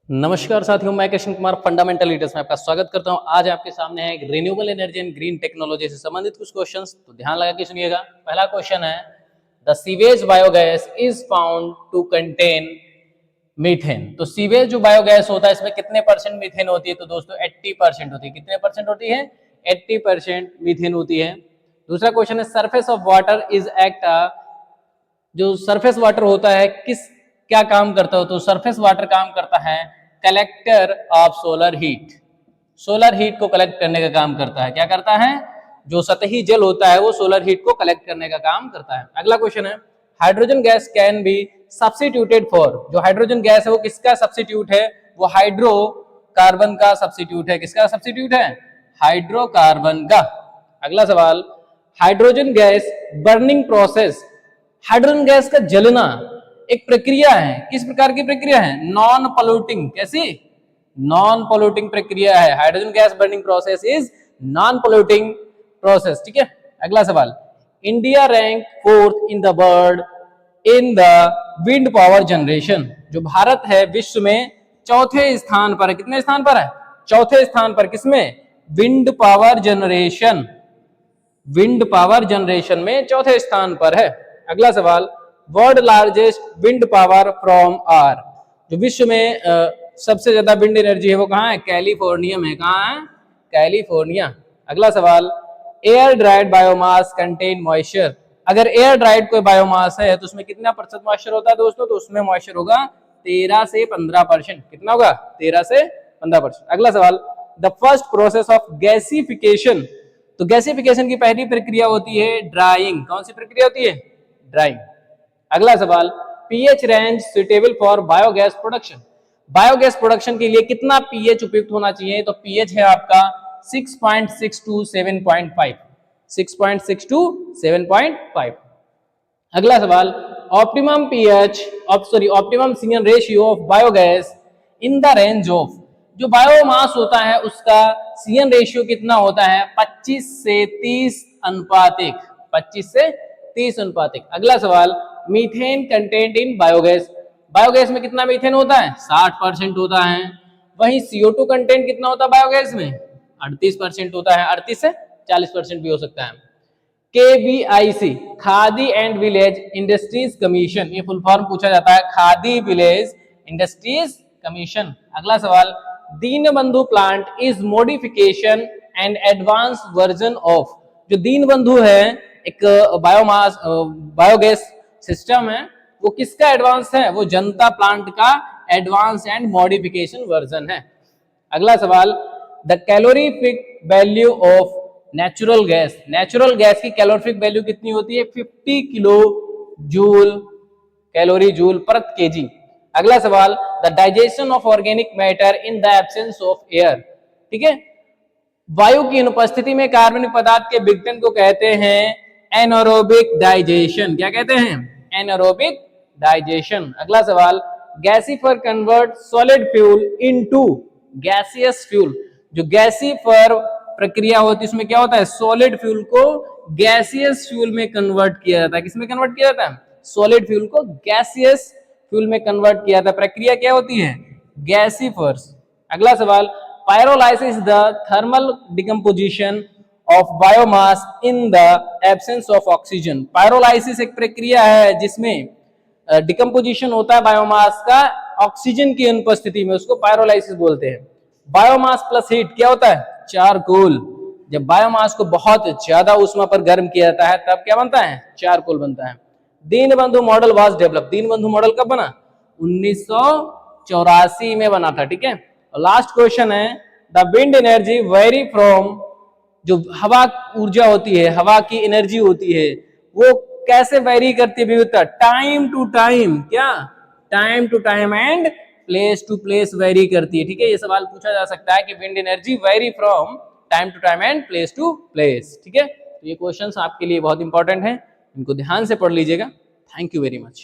नमस्कार साथियों, मैं कृष्ण कुमार फंडामेंटल लीडर्स में आपका स्वागत करता हूं। आज आपके सामने है एक renewable energy and green technology से संबंधित कुछ क्वेश्चंस, तो ध्यान लगा के सुनिएगा। पहला क्वेश्चन है, the sewage biogas is found to contain methane. तो सीवेज जो बायोगैस होता है इसमें कितने परसेंट मीथेन होती है? तो दोस्तों 80% होती है। कितने परसेंट होती है? 80% मीथेन होती है। दूसरा क्वेश्चन है, surface of water is act, जो सरफेस वाटर होता है किस क्या काम करता है? तो सरफेस वाटर काम करता है collector of solar heat. Solar heat को कलेक्ट करने का काम करता है। क्या करता है? जो सतही जल होता है वो सोलर हीट को कलेक्ट करने का काम करता है। अगला क्वेश्चन है, hydrogen gas can be substituted for. जो हाइड्रोजन गैस है वो किसका सब्स्टिट्यूट है? वो हाइड्रोकार्बन का सब्स्टिट्यूट है। किसका सब्स्टिट्यूट है? हाइड्रोकार्बन का। अगला सवाल, hydrogen gas burning process. Hydrogen gas का जलना एक प्रक्रिया है। किस प्रकार की प्रक्रिया है? Non polluting. कैसी? नॉन पोल्यूटिंग प्रक्रिया है। Hydrogen gas burning process is non polluting process. ठीक है। अगला सवाल, India rank 4th in the world in the wind power generation. जो भारत है विश्व में चौथे स्थान पर है। कितने स्थान पर है? चौथे स्थान पर। किसमें? Wind power generation. Wind power generation में चौथे स्थान पर है। अगला सवाल, world largest wind power from are. जो विश्व में सबसे ज्यादा विंड एनर्जी है वो कहाँ है? कैलिफोर्निया में। कहाँ है? कैलिफोर्निया। अगला सवाल, air dried biomass contain moisture. अगर एयर ड्राइड कोई बायोमास है तो उसमें कितना प्रतिशत मॉइस्चर होता है दोस्तों? तो उसमें मॉइस्चर होगा 13 से 15%। कितना होगा? 13 से 15%। अगला सवाल, the first process of gasification. तो गैसिफिकेशन की पहली प्रक्रिया होती है ड्राइंग। कौन सी प्रक्रिया होती है? ड्राइंग। अगला सवाल, pH range suitable for biogas production. Biogas production के लिए कितना पीएच उपयुक्त होना चाहिए? तो पीएच है आपका 6.6 to 7.5। 6.6 to 7.5। अगला सवाल, optimum pH optimum CN ratio of biogas in the range of. जो बायोमास होता है उसका सीएन रेशियो कितना होता है? 25 से 30 अनुपातिक। 25 से 30 अनुपातिक। अगला सवाल, methane content in biogas. Biogas में कितना मीथेन होता है? 60% होता है। वहीं CO2 कंटेंट कितना होता है बायोगैस में? 38% होता है। 38 से 40% भी हो सकता है। KVIC, Khadi and village industries commission, ये फुल फॉर्म पूछा जाता है, खादी विलेज इंडस्ट्रीज कमीशन। अगला सवाल, Deenbandhu plant is modification and advance version of. जो दीनबंधु है एक बायोमास बायोगैस सिस्टम है, वो किसका एडवांस है? वो जनता प्लांट का एडवांस एंड मॉडिफिकेशन वर्जन है। अगला सवाल, the calorific value of natural gas. Natural gas की कैलोरीफिक वैल्यू कितनी होती है? 50 किलो जूल कैलोरी जूल पर केजी। अगला सवाल, the digestion of organic matter in the absence of air. ठीक है। वायु की अनुपस्थिति में कार्बनिक पदार्थ के विघटन को कहते हैं एनारोबिक डाइजेशन। क्या कहते हैं? Anaerobic digestion. अगला सवाल, gasifier convert solid fuel into gaseous fuel. जो गैसीफर प्रक्रिया होती है उसमें क्या होता है? सॉलिड फ्यूल को गैसियस फ्यूल में कन्वर्ट किया जाता है। किसमें कन्वर्ट किया जाता है? सॉलिड फ्यूल को गैसियस फ्यूल में कन्वर्ट किया जाता है। प्रक्रिया क्या होती है? गैसीफर्स। अगला सवाल, pyrolysis the thermal decomposition of biomass in the absence of oxygen. Pyrolysis एक प्रक्रिया है जिसमें डिकम्पोजिशन होता है बायोमास का ऑक्सीजन की अनुपस्थिति में, उसको पायरोलाइसिस बोलते हैं। बायोमास प्लस हीट क्या होता है? चारकोल। जब बायोमास को बहुत ज्यादा ऊष्मा पर गर्म किया जाता है तब क्या बनता है? चारकोल बनता है। Deenbandhu model was develop. Deenbandhu model कब बना? 1984 में बना था। ठीक है। और लास्ट क्वेश्चन है, the wind energy vary from. जो हवा ऊर्जा होती है, हवा की एनर्जी होती है, वो कैसे वेरी करती है? विविधता, टाइम टू टाइम। क्या? Time to time and place to place vary करती है। ठीक है। ये सवाल पूछा जा सकता है कि wind energy vary from time to time and place to place. ठीक है। तो ये क्वेश्चंस आपके लिए बहुत इंपॉर्टेंट हैं, इनको ध्यान से पढ़ लीजिएगा। Thank you very much.